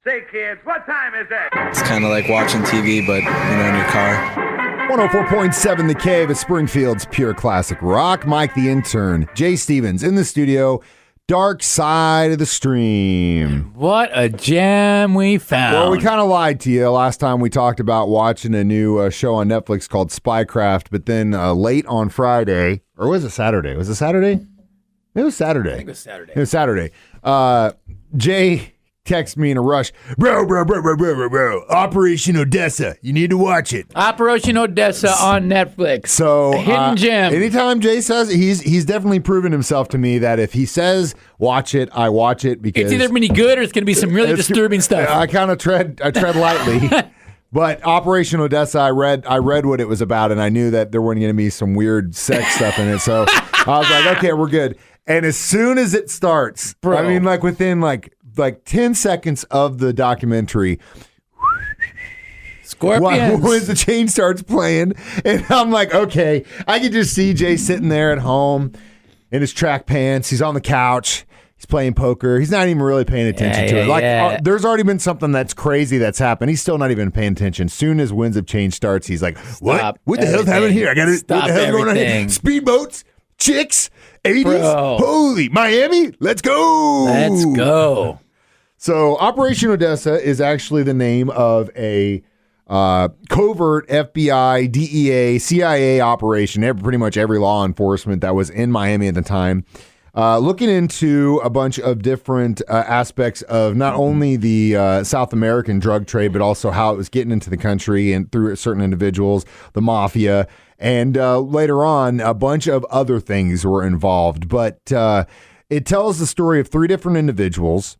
Say, kids, what time is it? It's kind of like watching TV, but, in your car. 104.7 The Cave is Springfield's pure classic rock. Mike the Intern, Jay Stevens in the studio. Dark Side of the Stream. What a gem we found. Well, we kind of lied to you last time we talked about watching a new show on Netflix called Spycraft, but then late on Friday, or was it Saturday? Was it Saturday? It was Saturday. I think it was Saturday. It was Saturday. Jay texted me in a rush. Bro. Operation Odessa. You need to watch it. Operation Odessa on Netflix. So a hidden gem. Anytime Jay says it, he's definitely proven himself to me that if he says watch it, I watch it because it's either going to be good or it's going to be some really disturbing stuff. I kind of tread lightly. But Operation Odessa, I read what it was about, and I knew that there wasn't going to be some weird sex stuff in it. So I was like, okay, we're good. And as soon as it starts, Bro. I mean, like within like 10 seconds of the documentary, Scorpions. when the chain starts playing, and I'm like, okay, I can just see Jay sitting there at home in his track pants. He's on the couch. He's playing poker. He's not even really paying attention to it. Like, there's already been something that's crazy that's happened. He's still not even paying attention. Soon as Winds of Change starts, he's like, what? Stop What the hell's happening here? I got to. What the hell's going on here? Speedboats, chicks, 80s. Bro. Holy Miami, let's go. Let's go. So Operation Odessa is actually the name of a covert FBI, DEA, CIA operation, pretty much every law enforcement that was in Miami at the time, looking into a bunch of different aspects of not only the South American drug trade, but also how it was getting into the country and through certain individuals, the mafia, and later on, a bunch of other things were involved. But it tells the story of three different individuals.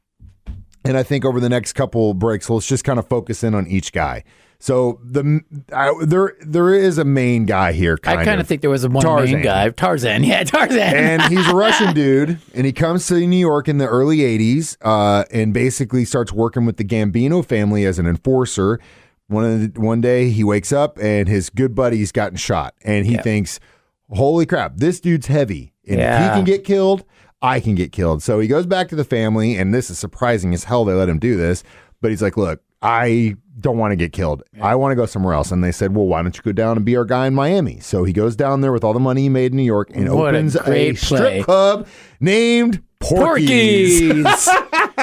And I think over the next couple breaks, let's just kind of focus in on each guy. So there is a main guy here. I kind of think there was a main guy. Tarzan. Yeah, Tarzan. And he's a Russian dude, and he comes to New York in the early 80s and basically starts working with the Gambino family as an enforcer. One day he wakes up, and his good buddy's gotten shot. And he thinks, holy crap, this dude's heavy. And if he can get killed, I can get killed. So he goes back to the family, and this is surprising as hell they let him do this. But he's like, look, I don't want to get killed. I want to go somewhere else. And they said, well, why don't you go down and be our guy in Miami? So he goes down there with all the money he made in New York and opens a strip club named Porky's.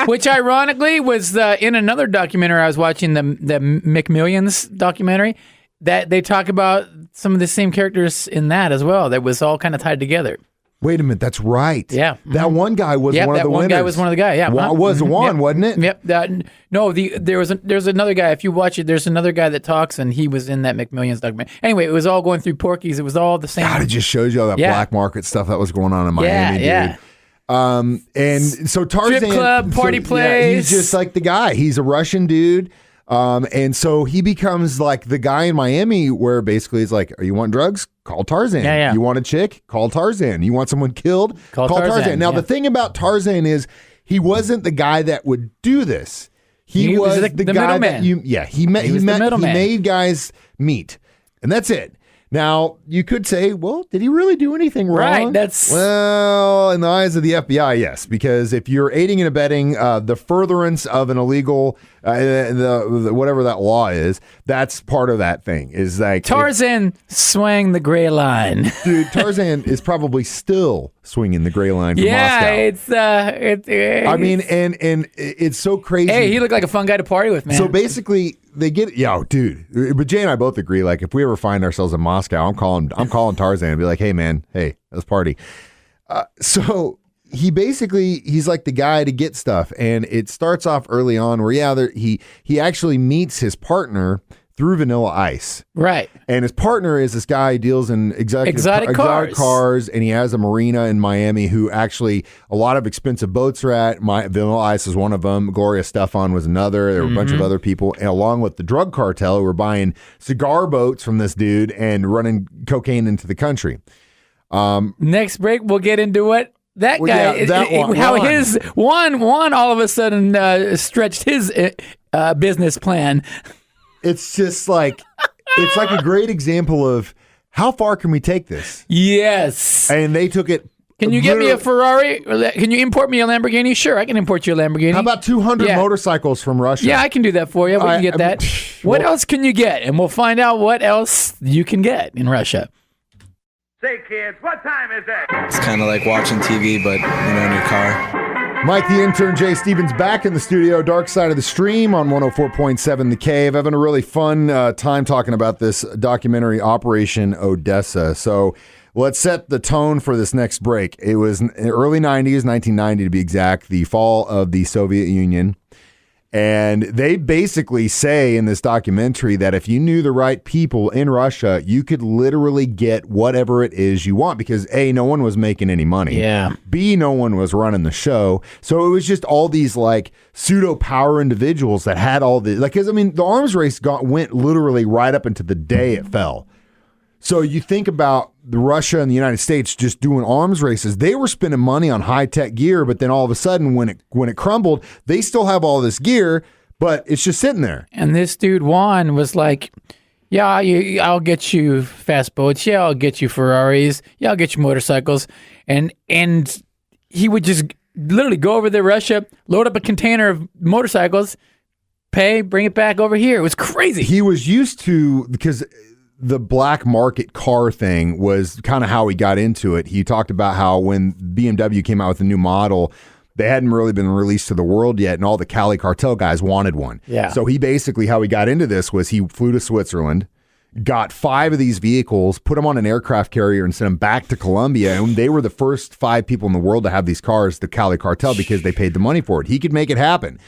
Which ironically was in another documentary I was watching, the McMillions documentary, that they talk about some of the same characters in that as well. That was all kind of tied together. Wait a minute, that's right. Yeah. That one guy was one of the winners. That one guy was one of the guys, yeah. Wasn't it? Yep. There's another guy. If you watch it, there's another guy that talks, and he was in that McMillions documentary. Anyway, it was all going through Porky's. It was all the same. God, it just shows you all that black market stuff that was going on in Miami, dude. And so Tarzan, strip club, party place. He's just like the guy. He's a Russian dude. And so he becomes like the guy in Miami where basically it's like, you want drugs? Call Tarzan. Yeah. You want a chick? Call Tarzan. You want someone killed? Call Tarzan. Now, the thing about Tarzan is he wasn't the guy that would do this. He was the guy that he made guys meet. And that's it. Now, you could say, well, did he really do anything wrong? Right, well, in the eyes of the FBI, yes, because if you're aiding and abetting the furtherance of an illegal, whatever that law is, that's part of that thing. Is like Tarzan swang the gray line. Dude, Tarzan is probably still swinging the gray line from Moscow. I mean, and it's so crazy. Hey, he looked like a fun guy to party with, man. So basically, they get dude. But Jay and I both agree. Like, if we ever find ourselves in Moscow, I'm calling Tarzan and be like, hey man, let's party. So he's like the guy to get stuff, and it starts off early on where he actually meets his partner through Vanilla Ice. Right. And his partner is this guy who deals in exotic cars, and he has a marina in Miami who actually a lot of expensive boats are at. Vanilla Ice is one of them. Gloria Estefan was another. There were a bunch of other people, and along with the drug cartel who were buying cigar boats from this dude and running cocaine into the country. Next break, we'll get into what that guy, how his one all of a sudden stretched his business plan. It's just like, it's like a great example of how far can we take this? Yes. And they took it Can you get me a Ferrari? Can you import me a Lamborghini? Sure, I can import you a Lamborghini. How about 200 motorcycles from Russia? Yeah, I can do that for you. We can get that. What else can you get? And we'll find out what else you can get in Russia. Say, kids, what time is it? It's kind of like watching TV, but in your car. Mike, the intern, Jay Stevens, back in the studio, Dark Side of the Stream on 104.7 The Cave. Having a really fun time talking about this documentary, Operation Odessa. So let's set the tone for this next break. It was in the early 90s, 1990 to be exact, the fall of the Soviet Union. And they basically say in this documentary that if you knew the right people in Russia, you could literally get whatever it is you want because A, no one was making any money. Yeah. B, no one was running the show. So it was just all these like pseudo power individuals that had all the, like, because I mean, the arms race went literally right up into the day it fell. So you think about the Russia and the United States just doing arms races. They were spending money on high-tech gear, but then all of a sudden when it crumbled, they still have all this gear, but it's just sitting there. And this dude Juan was like, yeah, I'll get you fast boats. Yeah, I'll get you Ferraris. Yeah, I'll get you motorcycles. And he would just literally go over to Russia, load up a container of motorcycles, pay, bring it back over here. It was crazy. He was used to, because the black market car thing was kind of how he got into it. He talked about how when BMW came out with a new model, they hadn't really been released to the world yet, and all the Cali cartel guys wanted one. Yeah. So he basically, how he got into this was he flew to Switzerland, got 5 of these vehicles, put them on an aircraft carrier and sent them back to Colombia, and they were the first 5 people in the world to have these cars, the Cali cartel, because they paid the money for it. He could make it happen.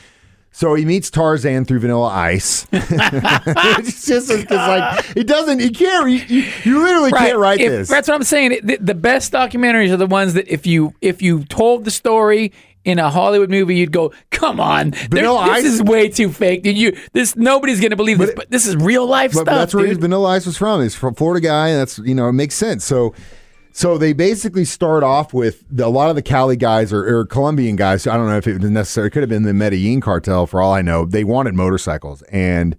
So he meets Tarzan through Vanilla Ice. It's just because, like, it doesn't, you can't, you literally can't write this. That's what I'm saying. The best documentaries are the ones that if you told the story in a Hollywood movie, you'd go, come on, this is way too fake. Nobody's going to believe this, but this is real life stuff. But that's where Vanilla Ice was from. He's from Florida guy, and that's, it makes sense. So they basically start off with a lot of the Cali guys or Colombian guys. I don't know if it was necessary. It could have been the Medellin cartel for all I know. They wanted motorcycles, and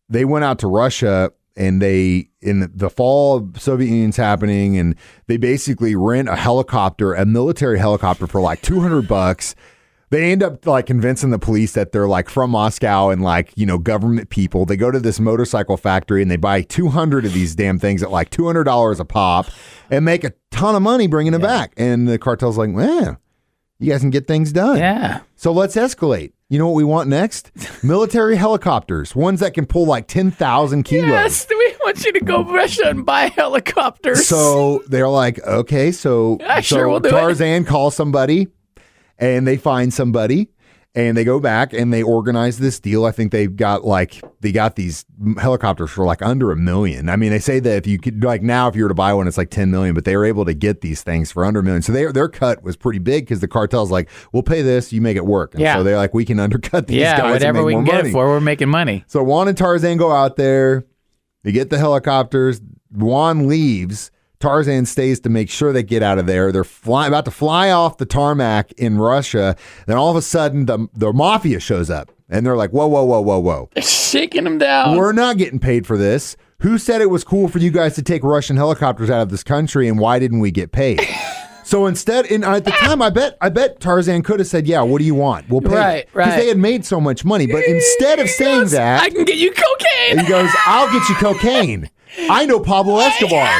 they went out to Russia, and in the fall of Soviet Union's happening, and they basically rent a military helicopter for like $200. They end up like convincing the police that they're like from Moscow and like, government people. They go to this motorcycle factory and they buy 200 of these damn things at like $200 a pop and make a ton of money bringing them back. And the cartel's like, man, you guys can get things done. Yeah. So let's escalate. You know what we want next? Military helicopters, ones that can pull like 10,000 kilos. Yes, we want you to go to Russia and buy helicopters. So they're like, okay, so we'll do Tarzan calls somebody. And they find somebody, and they go back and they organize this deal. I think they got these helicopters for like under $1 million. I mean, they say that if you could, like now, if you were to buy one, it's like 10 million, but they were able to get these things for under $1 million. So their cut was pretty big because the cartel's like, we'll pay this, you make it work. And so they're like, we can undercut these guys. Yeah, whatever and make we can more get money. it for, we're making money. So Juan and Tarzan go out there. They get the helicopters. Juan leaves. Tarzan stays to make sure they get out of there. They're about to fly off the tarmac in Russia. Then all of a sudden, the mafia shows up. And they're like, whoa. They're shaking them down. We're not getting paid for this. Who said it was cool for you guys to take Russian helicopters out of this country, and why didn't we get paid? So instead, at the time, I bet Tarzan could have said, yeah, what do you want? We'll pay. Right. Because they had made so much money. But instead of saying that, I can get you cocaine. He goes, I'll get you cocaine. I know Pablo Escobar.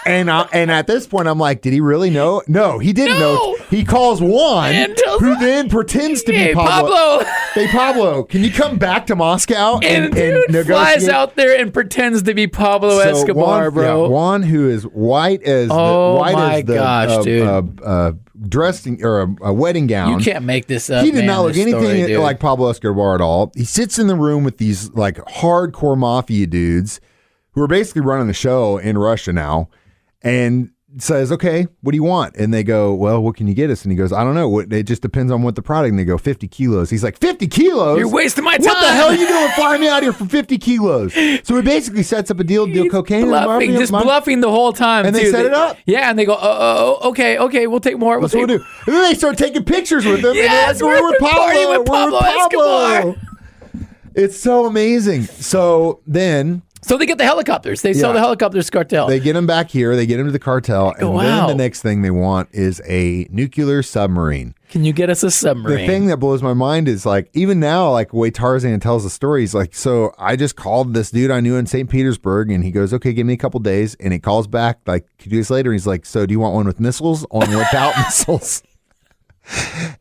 And at this point, I'm like, did he really know? No, he didn't know. He calls Juan, who then pretends to be Pablo. Hey, Pablo, can you come back to Moscow and negotiate? Flies out there and pretends to be Pablo Escobar, Juan, bro. Yeah, Juan, who is white as dressing or a wedding gown. You can't make this up. He did not look anything like Pablo Escobar at all. He sits in the room with these like hardcore mafia dudes who are basically running the show in Russia now. And says, okay, what do you want? And they go, well, what can you get us? And he goes, I don't know. It just depends on what the product. And they go, 50 kilos. He's like, 50 kilos? You're wasting my time. What the hell are you doing flying me out here for 50 kilos? So he basically sets up a deal to deal cocaine. Bluffing the whole time. And they set it up. Yeah, and they go, okay, we'll take more. That's what we'll do. And then they start taking pictures with him. Yes, we're with Pablo. Escobar. It's so amazing. So then So they get the helicopters. They sell the helicopters cartel. They get him back here. They get him to the cartel. And wow. then the next thing they want is a nuclear submarine. Can you get us a submarine? The thing that blows my mind is like, even now, like the way Tarzan tells the story, he's like, so I just called this dude I knew in St. Petersburg, and he goes, okay, give me a couple days. And he calls back like 2 days later. He's like, so do you want one with missiles or one without missiles?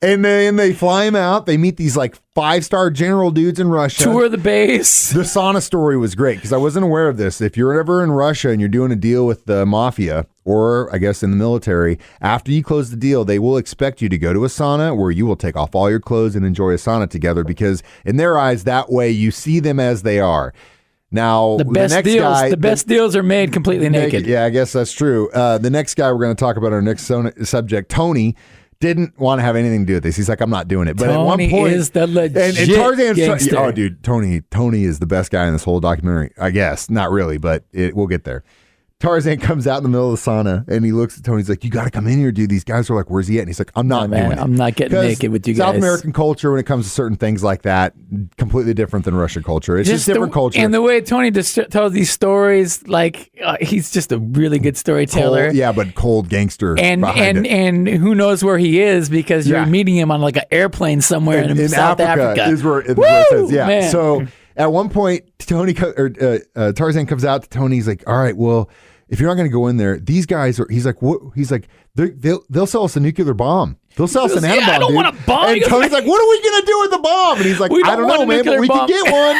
And then they fly him out. They meet these like 5-star general dudes in Russia. Tour the base. The sauna story was great because I wasn't aware of this. If you're ever in Russia and you're doing a deal with the mafia, or I guess in the military, after you close the deal, they will expect you to go to a sauna where you will take off all your clothes and enjoy a sauna together, because in their eyes, that way you see them as they are. Now, the best deals are made completely naked. Yeah, I guess that's true. The next guy we're going to talk about, our next subject, Tony, didn't want to have anything to do with this. He's like, I'm not doing it. But Tony at one point, is the legit and Tarzan's gangster. Oh, dude, Tony is the best guy in this whole documentary. I guess not really, but we'll get there. Tarzan comes out in the middle of the sauna and he looks at Tony. He's like, you got to come in here, dude. These guys are like, where's he at? And he's like, I'm not doing it. I'm not getting naked with you guys. South American culture, when it comes to certain things like that, completely different than Russian culture. It's just different culture. And the way Tony tells these stories, like he's just a really good storyteller. But cold gangster. And who knows where he is, because you're meeting him on like an airplane somewhere in South Africa. Is where it says. Yeah. Man. So at one point, Tarzan comes out to Tony. He's like, all right, well, if you're not going to go in there, these guys are. He's like, what? He's like, they'll sell us a nuclear bomb. They'll sell us an atom bomb. I don't want a bomb. And Tony's like, what are we going to do with the bomb? And he's like, I don't know, man, but we can get one.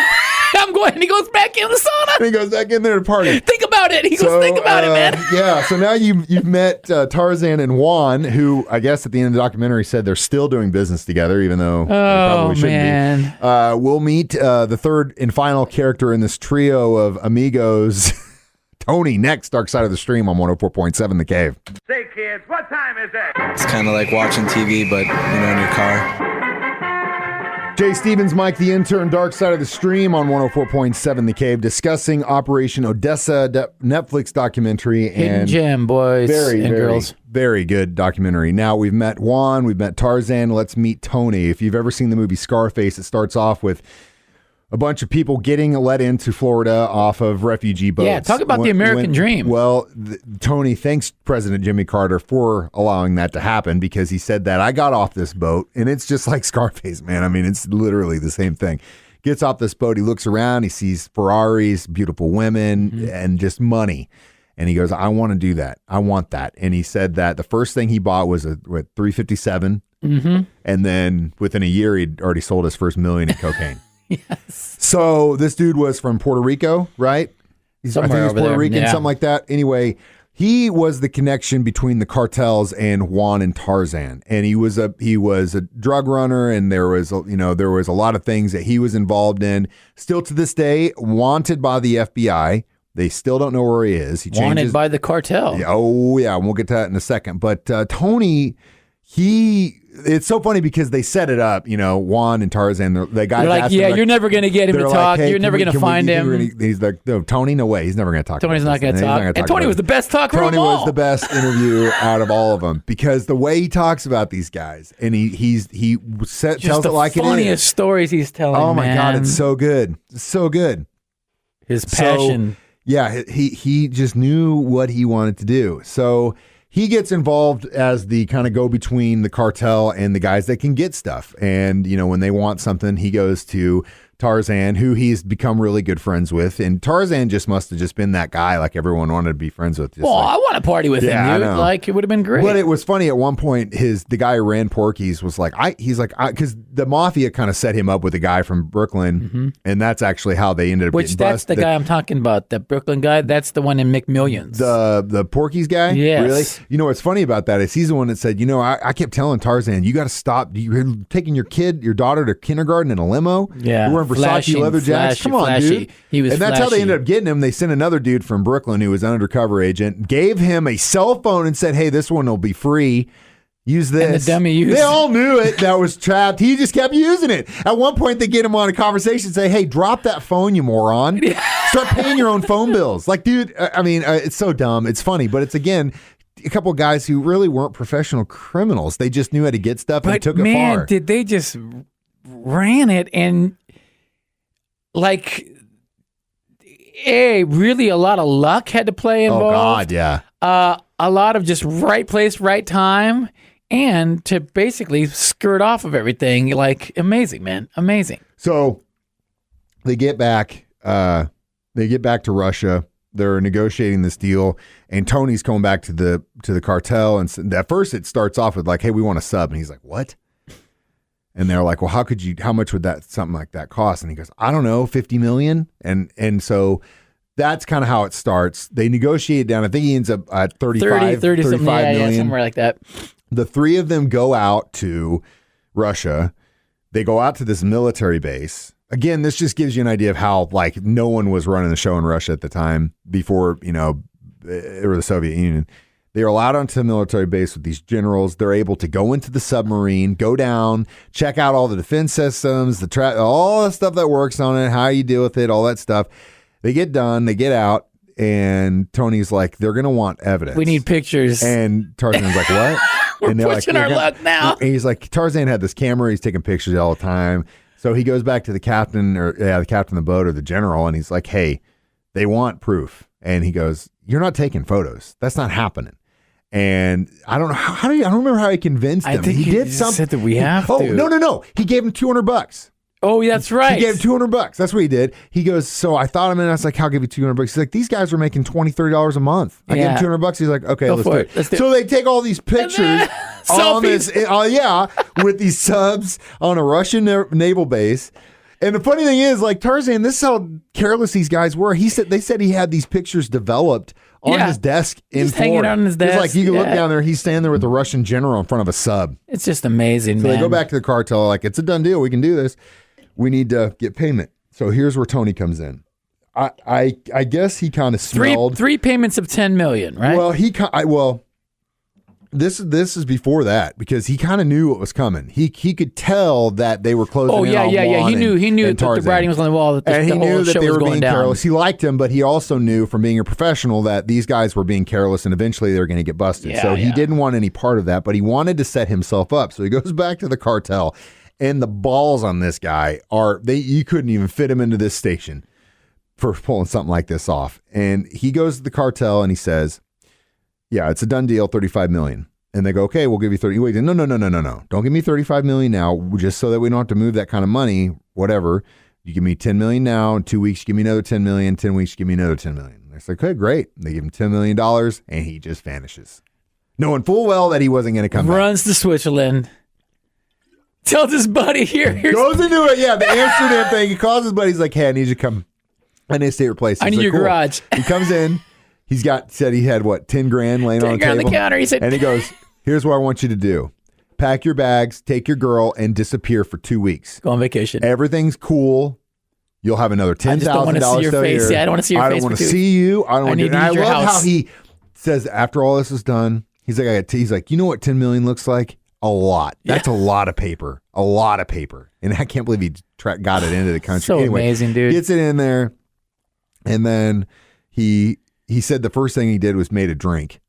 I'm going. And he goes back in the sauna. And he goes back in there to party. Think about it. He goes, think about it, man. Yeah. So now you've met Tarzan and Juan, who I guess at the end of the documentary said they're still doing business together, even though they probably shouldn't be. We'll meet the third and final character in this trio of amigos. Tony next, Dark Side of the Stream on 104.7 The Cave. Say, kids, what time is it? It's kind of like watching TV, but, in your car. Jay Stevens, Mike the Intern, Dark Side of the Stream on 104.7 The Cave, discussing Operation Odessa, Netflix documentary. Hidden gem, boys and girls. Very good documentary. Now, we've met Juan, we've met Tarzan, let's meet Tony. If you've ever seen the movie Scarface, it starts off with a bunch of people getting let into Florida off of refugee boats. Yeah, talk about the American dream. Well, Tony thanks President Jimmy Carter for allowing that to happen, because he said that I got off this boat, and it's just like Scarface, man. I mean, it's literally the same thing. Gets off this boat, he looks around, he sees Ferraris, beautiful women, and just money. And he goes, I want to do that. I want that. And he said that the first thing he bought was a 357, and then within a year, he'd already sold his first $1 million in cocaine. Yes. So this dude was from Puerto Rico, right? I think he was Puerto Rican, something like that. Anyway, he was the connection between the cartels and Juan and Tarzan, and he was a drug runner, and there was a lot of things that he was involved in. Still to this day, wanted by the FBI. They still don't know where he is. Wanted by the cartel. Yeah, and we'll get to that in a second. But Tony, it's so funny because they set it up, Juan and Tarzan, the guys. They're like, you're never going to get him to talk. Hey, you're never going to find him. He's like, no, Tony, no way. He's never going to talk. Tony's not going to talk. And Tony was the best talker of all. Tony was the best interview out of all of them, because the way he talks about these guys, and he tells it like it is. The funniest stories he's telling. Oh my God, it's so good. It's so good. His passion. Yeah, he just knew what he wanted to do. So he gets involved as the kind of go-between the cartel and the guys that can get stuff. And, when they want something, he goes to Tarzan, who he's become really good friends with. And Tarzan just must have just been that guy like everyone wanted to be friends with. I want to party with him, dude. Like, it would have been great. But it was funny at one point, the guy who ran Porky's was like, because the mafia kind of set him up with a guy from Brooklyn, and that's actually how they ended up getting that's busted. The guy I'm talking about, the Brooklyn guy. That's the one in McMillions. The Porky's guy? Yes. Really? You know what's funny about that is he's the one that said, I kept telling Tarzan, you got to stop. You're taking your daughter to kindergarten in a limo? Yeah. We're wearing Versace leather jackets. Come on, dude. He was and that's how they ended up getting him. They sent another dude from Brooklyn who was an undercover agent, gave him a cell phone and said, hey, this one will be free. Use this. And the dummy used They all knew it. That was trapped. He just kept using it. At one point, they get him on a conversation and say, hey, drop that phone, you moron. Start paying your own phone bills. Like, dude, it's so dumb. It's funny, but it's, again, a couple of guys who really weren't professional criminals. They just knew how to get stuff and took it far. Man, did they just ran it, and like really a lot of luck had to play involved. Oh God, yeah. A lot of just right place, right time, and to basically skirt off of everything. Like amazing, man, amazing. So they get back. They get back to Russia. They're negotiating this deal, and Tony's coming back to the cartel. And at first, it starts off with like, "Hey, we want a sub," and he's like, "What?" And they're like, "Well, how much would something like that cost?" And he goes, "I don't know, $50 million." And so that's kind of how it starts. They negotiate down. I think he ends up at 35 something, million. yeah, somewhere like that. The three of them go out to Russia. They go out to this military base. Again, this just gives you an idea of how like no one was running the show in Russia at the time before, or the Soviet Union. They are allowed onto the military base with these generals. They're able to go into the submarine, go down, check out all the defense systems, all the stuff that works on it, how you deal with it, all that stuff. They get done, they get out, and Tony's like, they're going to want evidence. We need pictures. And Tarzan's like, what? We're and they're pushing our luck now. And he's like, Tarzan had this camera. He's taking pictures all the time. So he goes back to the captain of the boat or the general, and he's like, hey, they want proof. And he goes, you're not taking photos. That's not happening. And I don't know I don't remember how he convinced them. I think he did something. Said that we have to. Oh, no. He gave him $200. Oh, that's right. He gave him $200. That's what he did. He goes, so I thought a minute. I was like, I'll give you $200. He's like, these guys are making $20, $30 a month. I gave him $200. He's like, okay, let's do it. So they take all these pictures on this, with these subs on a Russian naval base. And the funny thing is, like Tarzan, this is how careless these guys were. They said he had these pictures developed on his desk in Florida. Hanging on his desk. It's like you can look down there. He's standing there with the Russian general in front of a sub. It's just amazing, so man. They go back to the cartel like, it's a done deal. We can do this. We need to get payment. So here's where Tony comes in. I guess he kind of smelled three payments of $10 million, right? Well, this is before that because he kind of knew what was coming. He could tell that they were closing. Oh yeah. He knew that the writing was on the wall. That he knew that they were being down. careless. He liked him, but he also knew from being a professional that these guys were being careless and eventually they were going to get busted. So he didn't want any part of that, but he wanted to set himself up. So he goes back to the cartel. And the balls on this guy you couldn't even fit him into this station for pulling something like this off. And he goes to the cartel and he says, yeah, it's a done deal, $35 million. And they go, okay, we'll give you 30. Wait, no. Don't give me $35 million now, just so that we don't have to move that kind of money, whatever. You give me $10 million now. In 2 weeks, give me another $10 million. 10 weeks, give me another $10 million. And I said, okay, great. They give him $10 million and he just vanishes. Knowing full well that he wasn't going to come back. Runs to Switzerland. Tells his buddy goes into it. Yeah, the Amsterdam thing. He calls his buddy. He's like, hey, I need you to come. I need to stay replaced. I need your garage. He comes in. Said he had what, 10 grand laying on the table. On the counter. He said, and he goes, here's what I want you to do. Pack your bags, take your girl, and disappear for 2 weeks. Go on vacation. Everything's cool. You'll have another $10,000. I just don't want to see your face. Yeah, I don't want to see your face. I don't want to see you. I don't want to. And I love how he says after all this is done, he's like, you know what $10 million looks like? A lot. That's a lot of paper. A lot of paper. And I can't believe he got it into the country. So anyway, amazing, dude. Gets it in there. And then he said the first thing he did was made a drink.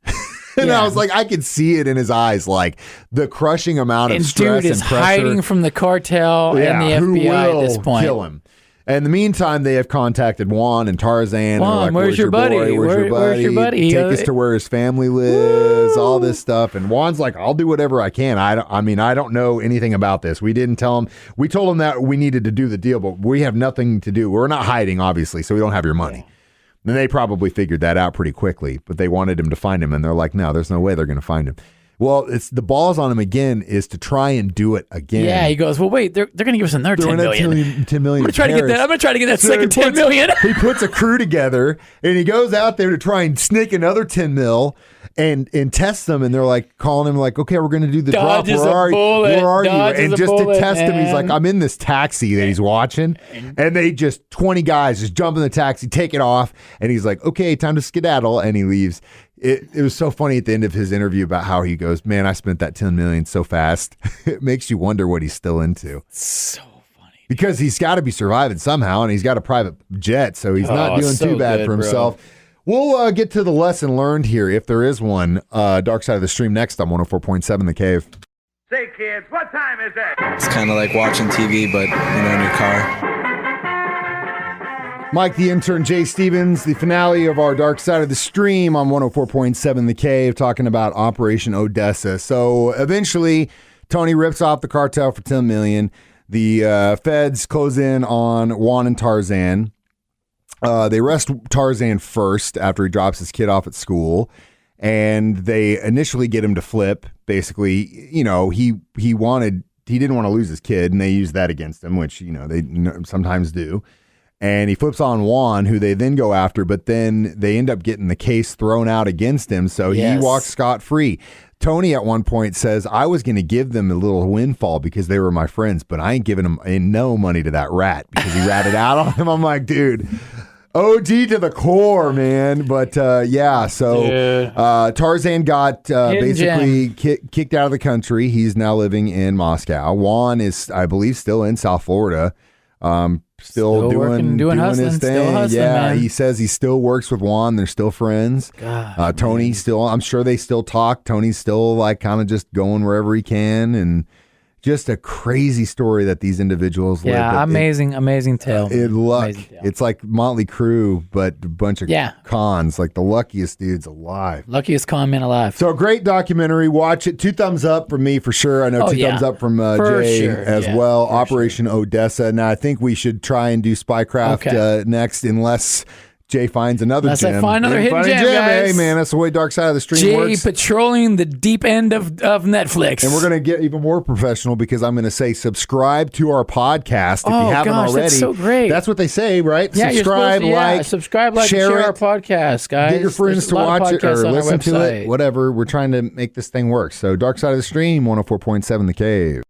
And I was like, I could see it in his eyes, like the crushing amount of stress dude and is pressure. Hiding from the cartel and the FBI at this point. Kill him. In the meantime, they have contacted Juan and Tarzan. Juan, like, where's your buddy? Where's your buddy? Take us to where his family lives. All this stuff. And Juan's like, I'll do whatever I can. I don't know anything about this. We didn't tell him. We told him that we needed to do the deal, but we have nothing to do. We're not hiding, obviously, so we don't have your money. And they probably figured that out pretty quickly, but they wanted him to find him, and they're like, no, there's no way they're going to find him. Well, it's the balls on him again is to try and do it again. Yeah, he goes, well, wait, they're going to give us another $10 million. $10 million. I'm going to try to get that second $10 million. He puts a crew together, and he goes out there to try and sneak another $10 million and test them, and they're like calling him like, okay, we're going to do the drop. Where are you? And just to test him, he's like, I'm in this taxi that he's watching, and they just 20 guys just jump in the taxi, take it off, and he's like, okay, time to skedaddle, and he leaves. It was so funny at the end of his interview about how he goes, man, I spent that $10 million so fast. It makes you wonder what he's still into. So funny. Because he's got to be surviving somehow, and he's got a private jet, so he's not doing too bad for himself. Bro. We'll get to the lesson learned here, if there is one. Dark Side of the Stream next on 104.7 The Cave. Say, kids, what time is it? It's kind of like watching TV, but, in your car. Mike, the intern, Jay Stevens, the finale of our Dark Side of the Stream on 104.7 The Cave, talking about Operation Odessa. So eventually, Tony rips off the cartel for $10 million. The feds close in on Juan and Tarzan. They arrest Tarzan first after he drops his kid off at school. And they initially get him to flip. Basically, he didn't want to lose his kid, and they use that against him, which, they sometimes do. And he flips on Juan, who they then go after, but then they end up getting the case thrown out against him, so he walks scot-free. Tony at one point says, I was going to give them a little windfall because they were my friends, but I ain't giving them no money to that rat because he ratted out on him. I'm like, dude, OD to the core, man. But Tarzan got basically kicked out of the country. He's now living in Moscow. Juan is, I believe, still in South Florida. Still doing his thing. Man. He says he still works with Juan. They're still friends. Tony still, I'm sure they still talk. Tony's still kind of just going wherever he can, and just a crazy story that these individuals live. Yeah, amazing tale. It's like Motley Crue, but a bunch of cons, like the luckiest dudes alive. Luckiest con man alive. So great documentary. Watch it. 2 thumbs up from me for sure. I know 2 thumbs up from Jay as well. Operation Odessa. Now I think we should try and do Spycraft next, unless Jay finds another gem. I find another hidden gem, guys. Hey, man, that's the way Dark Side of the Stream works. Jay patrolling the deep end of Netflix. And we're going to get even more professional because I'm going to say subscribe to our podcast if you haven't already. That's so great. That's what they say, right? Yeah, subscribe, subscribe, share our podcast, guys. Get your friends to watch it or listen to it. Whatever. We're trying to make this thing work. So Dark Side of the Stream, 104.7 The Cave.